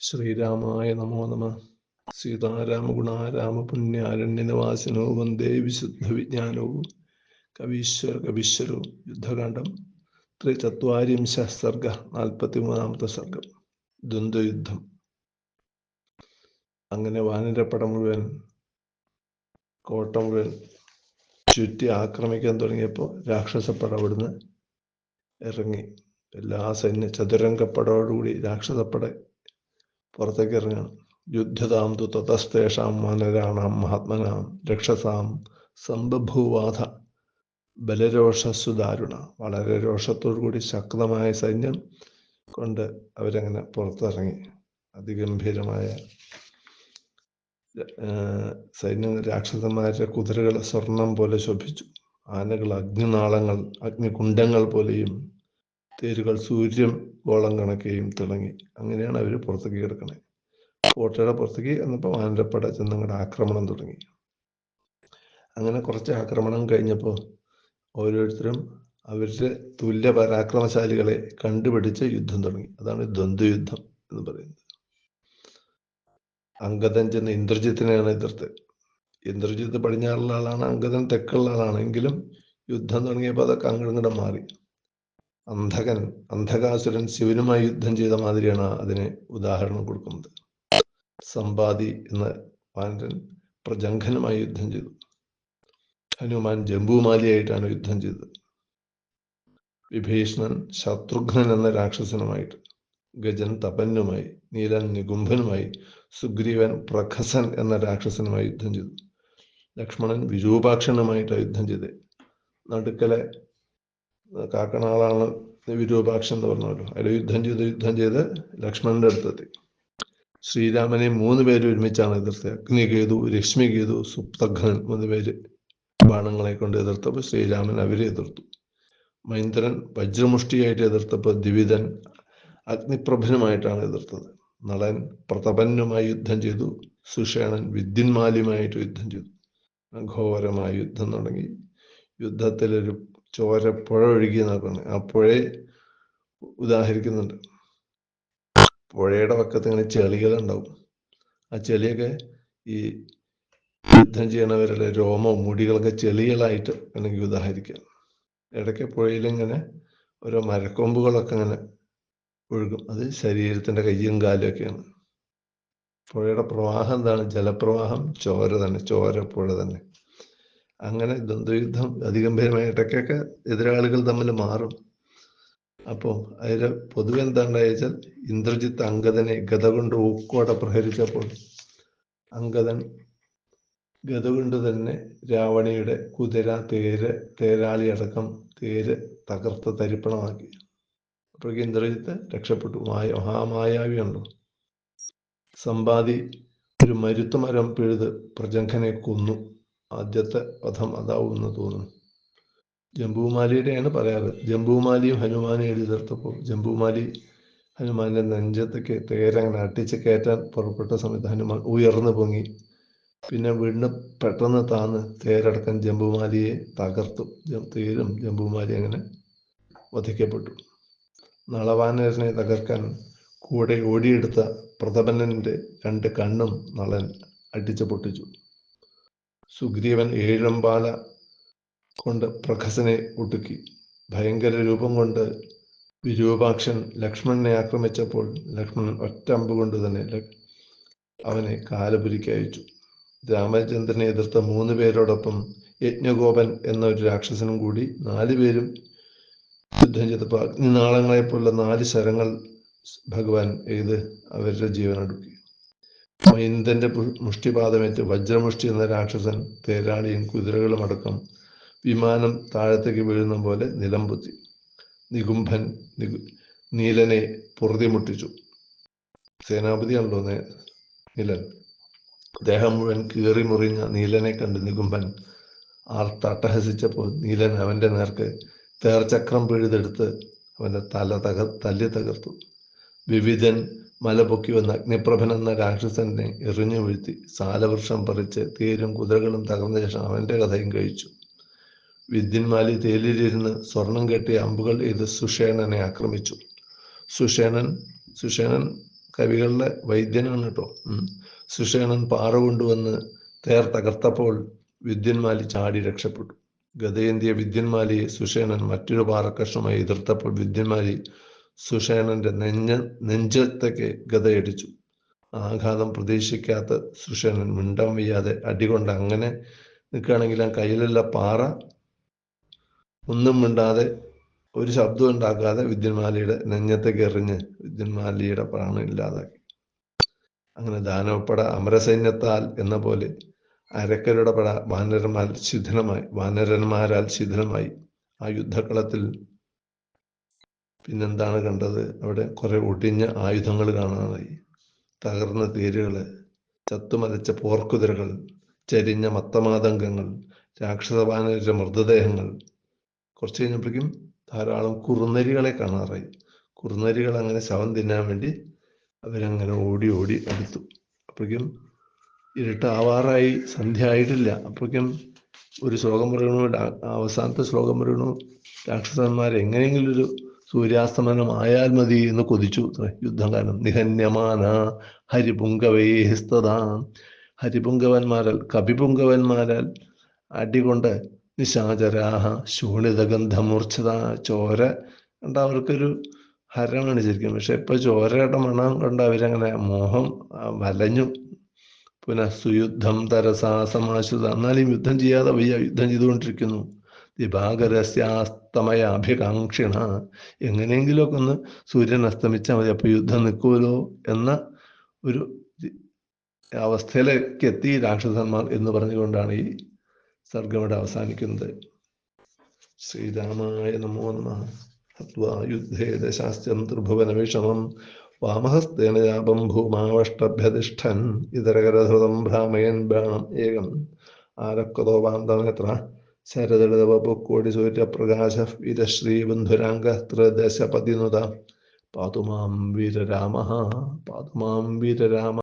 ശ്രീരാമായ നമോ നമ. സീതാരാമഗുണാരാമപുണ്യാരണ്യനിവാസിനോ വന്ദേ വിശുദ്ധവിജ്ഞാനവും കവീശ്വര കവീശ്വരവും. യുദ്ധകാന്ഡം ത്രിചത്വാരിംശ സർഗ. 43-ാമത്തെ സർഗം. ദ്വന്ദ്വയുദ്ധം. അങ്ങനെ വാനരപ്പട മുഴുവൻ, കോട്ട മുഴുവൻ ചുറ്റി ആക്രമിക്കാൻ തുടങ്ങിയപ്പോൾ രാക്ഷസപ്പട അവിടുന്ന് ഇറങ്ങി. എല്ലാ ചതുരംഗപ്പടയോടുകൂടി രാക്ഷസപ്പട പുറത്തേക്ക് ഇറങ്ങണം. യുദ്ധതാം തു തതസ്തേഷാം വാനരാണാം മഹാത്മനാം രക്ഷസാം സംബഭൂവാധ ബലരോഷസ്സു ദാരുണ. വളരെ രോഷത്തോടു കൂടി ശക്തമായ സൈന്യം കൊണ്ട് അവരങ്ങനെ പുറത്തിറങ്ങി. അതിഗംഭീരമായ സൈന്യം. രാക്ഷസന്മാരുടെ കുതിരകൾ സ്വർണം പോലെ ശോഭിച്ചു. ആനകൾ അഗ്നിനാളങ്ങൾ, അഗ്നികുണ്ഡങ്ങൾ പോലെയും തേരുകൾ സൂര്യൻ ഗോളം കണക്കെയും തിളങ്ങി. അങ്ങനെയാണ് അവർ പുറത്തേക്ക് കിടക്കണേ. കോട്ടയുടെ പുറത്തേക്ക് എന്നപ്പോൾ വാനരപ്പട ചെന്നങ്ങടെ ആക്രമണം തുടങ്ങി. അങ്ങനെ കുറച്ച് ആക്രമണം കഴിഞ്ഞപ്പോൾ ഓരോരുത്തരും അവരുടെ തുല്യ പരാക്രമശാലികളെ കണ്ടുപിടിച്ച് യുദ്ധം തുടങ്ങി. അതാണ് ദ്വന്ദ്വയുദ്ധം എന്ന് പറയുന്നത്. അംഗദൻ ചെന്ന് ഇന്ദ്രജിത്തിനെയാണ് എതിർത്ത്. ഇന്ദ്രജിത്ത് പടിഞ്ഞാറുള്ള ആളാണ്, അംഗദൻ തെക്കുള്ള ആളാണെങ്കിലും യുദ്ധം തുടങ്ങിയപ്പോൾ അതൊക്കെ അങ്ങോട്ട് മാറി. അന്ധകാസുരൻ ശിവനുമായി യുദ്ധം ചെയ്ത മാതിരിയാണ് അതിന് ഉദാഹരണം കൊടുക്കുന്നത്. സമ്പാദി എന്ന വാനരൻ പ്രജംഘനുമായി യുദ്ധം ചെയ്തു. ഹനുമാൻ ജംബൂമാലിയായിട്ടാണ് യുദ്ധം ചെയ്തത്. വിഭീഷണൻ ശത്രുഘ്നൻ എന്ന രാക്ഷസനുമായിട്ട്, ഗജൻ തപന്നുമായി, നീലൻ നികുംഭനുമായി, സുഗ്രീവൻ പ്രഖസൻ എന്ന രാക്ഷസനുമായി യുദ്ധം ചെയ്തു. ലക്ഷ്മണൻ വിരൂപാക്ഷനുമായിട്ടാണ് യുദ്ധം ചെയ്തത്. നടുക്കലെ കാക്കണാളാണ് വിരൂപാക്ഷൻ എന്ന് പറഞ്ഞല്ലോ. അതിൽ യുദ്ധം ചെയ്ത് ലക്ഷ്മണന്റെ അടുത്തെത്തി. ശ്രീരാമനെ 3 പേര് ഒരുമിച്ചാണ് എതിർത്തത്. അഗ്നികേതു, രശ്മികേതു, സുപ്തഘ്നൻ 3 പേര് ബാണങ്ങളെ കൊണ്ട് എതിർത്തപ്പോൾ ശ്രീരാമൻ അവരെ എതിർത്തു. മൈന്ദ്രൻ വജ്രമുഷ്ടിയായിട്ട് എതിർത്തപ്പോൾ ദ്വിവിധൻ അഗ്നിപ്രഭനുമായിട്ടാണ് എതിർത്തത്. നളൻ പ്രതപന്നുമായി യുദ്ധം ചെയ്തു. സുഷേണൻ വിദ്യുന്മാലിയുമായിട്ട് യുദ്ധം ചെയ്തു. ഘോരമായ യുദ്ധം തുടങ്ങി. യുദ്ധത്തിലൊരു ചോരപ്പുഴ ഒഴുകി നടക്കുന്നത്. ആ പുഴയെ ഉദാഹരിക്കുന്നുണ്ട്. പുഴയുടെ പക്കത്ത് ഇങ്ങനെ ചെളികളുണ്ടാവും. ആ ചെളിയൊക്കെ ഈ യുദ്ധം ചെയ്യണവരുടെ രോമവും മുടികളൊക്കെ ചെളികളായിട്ട് വേണമെങ്കിൽ ഉദാഹരിക്കാം. ഇടയ്ക്ക് പുഴയിലിങ്ങനെ ഓരോ മരക്കൊമ്പുകളൊക്കെ ഇങ്ങനെ ഒഴുകും. അത് ശരീരത്തിന്റെ കയ്യും കാലും ഒക്കെയാണ്. പുഴയുടെ പ്രവാഹം എന്താണ്? ജലപ്രവാഹം ചോര തന്നെ, ചോരപ്പുഴ തന്നെ. അങ്ങനെ ദ്വന്ദ്വയുദ്ധം അതിഗംഭീരമായ. ഇടയ്ക്കൊക്കെ എതിരാളികൾ തമ്മിൽ മാറും. അപ്പോൾ അതിൽ പൊതുവെ എന്താണ്ടായ വെച്ചാൽ, ഇന്ദ്രജിത്ത് അംഗദനെ ഗത കൊണ്ട് ഊക്കോടെ പ്രഹരിച്ചപ്പോൾ അംഗദൻ ഗത കൊണ്ട് തന്നെ രാവണിയുടെ കുതിര, തേരാളി അടക്കം തേര് തകർത്ത് തരിപ്പണമാക്കി. അപ്പോഴേക്ക് ഇന്ദ്രജിത്ത് രക്ഷപ്പെട്ടു. മഹാമായാവിയുണ്ടോ. സമ്പാദി ഒരു മരുത്തുമരം പിഴുത് പ്രജംഘനെ കൊന്നു. ആദ്യത്തെ വധം അതാവുമെന്ന് തോന്നുന്നു. ജംബൂമാലിയുടെയാണ് പറയാറ്. ജംബൂമാലിയും ഹനുമാനെ എതിർത്തപ്പോൾ ജംബൂമാലി ഹനുമാന്റെ നെഞ്ചത്തേക്ക് തേരങ്ങനെ അട്ടിച്ച് കയറ്റാൻ പുറപ്പെട്ട സമയത്ത് ഹനുമാൻ ഉയർന്നു പൊങ്ങി. പിന്നെ വീണ്ടും പെട്ടെന്ന് താന്ന് തേരടക്കം ജംബൂമാലിയെ തകർത്തു. തേരും ജംബൂമാലി അങ്ങനെ വധിക്കപ്പെട്ടു. നളവാനരനെ തകർക്കാൻ കൂടെ ഓടിയെടുത്ത പ്രതപനന്റെ 2 കണ്ണും നളൻ അടിച്ചു പൊട്ടിച്ചു. സുഗ്രീവൻ 7 അമ്പാല കൊണ്ട് പ്രഖസനെ ഒടുക്കി. ഭയങ്കര രൂപം കൊണ്ട് വിരൂപാക്ഷൻ ലക്ഷ്മണനെ ആക്രമിച്ചപ്പോൾ ലക്ഷ്മണൻ ഒറ്റ അമ്പ് കൊണ്ട് തന്നെ അവനെ കാലപുരിക്ക് അയച്ചു. രാമചന്ദ്രനെ എതിർത്ത 3 പേരോടൊപ്പം യജ്ഞഗോപൻ എന്ന ഒരു രാക്ഷസനും കൂടി 4 പേരും യുദ്ധം ചെയ്തപ്പോൾ അഗ്നിനാളങ്ങളെപ്പോലുള്ള 4 ശരങ്ങൾ ഭഗവാൻ അവരുടെ ജീവനൊടുക്കി. മൈന്ദന്റെ മുഷ്ടിപാദമേറ്റ് വജ്രമുഷ്ടി എന്ന രാക്ഷസൻ തേരാളിയും കുതിരകളും അടക്കം വിമാനം താഴത്തേക്ക് വീഴുന്ന പോലെ നിലംപൊത്തി. നികുംഭൻ നീലനെ പൊറുതിമുട്ടിച്ചു. സേനാപതിയാണല്ലോ നീലൻ. ദേഹം മുഴുവൻ കീറി മുറിഞ്ഞ നീലനെ കണ്ട് നികുംഭൻ ആർത്തട്ടഹസിച്ചപ്പോൾ നീലൻ അവന്റെ നേർക്ക് തേർചക്രം പിഴുതെടുത്ത് അവന്റെ തല്ലി തകർത്തു. വിവിധൻ മല പൊക്കി വന്ന അഗ്നിപ്രഭൻ എന്ന രാക്ഷസനെ എറിഞ്ഞു വീഴ്ത്തി. സാലവൃക്ഷം പറിച്ച് തേരും കുതിരകളും തകർന്ന ശേഷം അവന്റെ കഥയും കഴിച്ചു. വിദ്യുന്മാലി തേലിലിരുന്ന് സ്വർണം കെട്ടിയ അമ്പുകൾ സുഷേണനെ ആക്രമിച്ചു. സുഷേണൻ കവികളുടെ വൈദ്യനാണ് കേട്ടോ. സുഷേണൻ പാറ കൊണ്ടുവന്ന് തേർ തകർത്തപ്പോൾ വിദ്യന്മാലി ചാടി രക്ഷപ്പെട്ടു. ഗതയേന്തിയ വിദ്യന്മാലിയെ സുഷേണൻ മറ്റൊരു പാറക്കഷ്ണമായി എതിർത്തപ്പോൾ വിദ്യന്മാലി സുഷേണന്റെ നെഞ്ചത്തേക്ക് ഗതയടിച്ചു. ആഘാതം പ്രതീക്ഷിക്കാത്ത സുഷേണൻ മിണ്ടാൻ വയ്യാതെ അടികൊണ്ട് അങ്ങനെ നിൽക്കുകയാണെങ്കിൽ ആ കയ്യിലുള്ള പാറ ഒന്നും മിണ്ടാതെ ഒരു ശബ്ദം ഉണ്ടാക്കാതെ വിദ്യന്മാലിയുടെ നെഞ്ഞത്തേക്ക് എറിഞ്ഞ് വിദ്യന്മാലിയുടെ പ്രാണൻ ഇല്ലാതാക്കി. അങ്ങനെ ദാനവപ്പട അമരസൈന്യത്താൽ എന്ന പോലെ അരക്കരുടെ പട വാനരന്മാരാൽ ശിഥിലമായി. ആ യുദ്ധക്കളത്തിൽ പിന്നെന്താണ് കണ്ടത്? അവിടെ കുറെ ഒടിഞ്ഞ ആയുധങ്ങൾ കാണാനായി. തകർന്ന തേരുകള്, ചത്തുമലച്ച പോർക്കുതിരകൾ, ചരിഞ്ഞ മത്തമാതംഗങ്ങൾ, രാക്ഷസവാനരുടെ മൃതദേഹങ്ങൾ. കുറച്ച് കഴിഞ്ഞപ്പോഴേക്കും ധാരാളം കുറുനരികളെ കാണാറായി. കുറുനരികൾ അങ്ങനെ ശവം തിന്നാൻ വേണ്ടി അവരങ്ങനെ ഓടി ഓടി അടുത്തു. അപ്പോഴേക്കും ഇരുട്ടാവാറായി, സന്ധ്യ ആയിട്ടില്ല. അപ്പോഴേക്കും ഒരു ശ്ലോകം പറയണു, അവസാനത്തെ ശ്ലോകം പറയണു, രാക്ഷസന്മാർ എങ്ങനെയെങ്കിലും ഒരു സൂര്യാസ്തമനം ആയാൽ മതി എന്ന് കൊതിച്ചു യുദ്ധകാലം. നിഹന്യമാന ഹരിപുങ്കവൈസ്തദാ, ഹരിപുങ്കവന്മാരാൽ കപിപുങ്കവന്മാരാൽ അടികൊണ്ട് നിശാചരാഹ ശൂണിതഗന്ധമൂർച്ഛത, ചോര കണ്ട അവർക്കൊരു ഹരമാണ് ശരിക്കും. പക്ഷെ ഇപ്പൊ ചോരയുടെ മണം കണ്ട അവരങ്ങനെ മോഹം വലഞ്ഞു. പുനഃസുയുദ്ധം തരസാ സമാശ്രിത, എന്നാലും യുദ്ധം ചെയ്യാതെ വയ്യ, യുദ്ധം ചെയ്തുകൊണ്ടിരിക്കുന്നു. ദിവാകരസ്യാസ്തമയാഭികാംക്ഷിണ, എങ്ങനെയെങ്കിലുമൊക്കെ ഒന്ന് സൂര്യൻ അസ്തമിച്ചാൽ മതി, അപ്പൊ യുദ്ധം നിൽക്കുമല്ലോ എന്ന ഒരു അവസ്ഥയിലേക്ക് എത്തി രാക്ഷസന്മാർ എന്ന് പറഞ്ഞുകൊണ്ടാണ് ഈ സർഗം ഇവിടെ അവസാനിക്കുന്നത്. ശ്രീരാമായ നമോ നമഃ. ഹത്വാ യുദ്ധേ ദശാസ്യം ത്രിഭുവന വിഷമം വാമഹസ്തേന ജാപം ഭൂമാവഷ്ടഭ്യതിഷ്ഠൻ ഇതരകരധൃതം ഭ്രാമയൻ ബാണം ഏകം ആരക്വതോ വാന്തനേത്ര ശരദളിതവപുക്കോടി സൂര്യപ്രകാശ വീരശ്രീബന്ധുരാംഗ ത്രിദശപതിനുത പാതുമാം വീരരാമ, പാതുമാം വീരരാമ.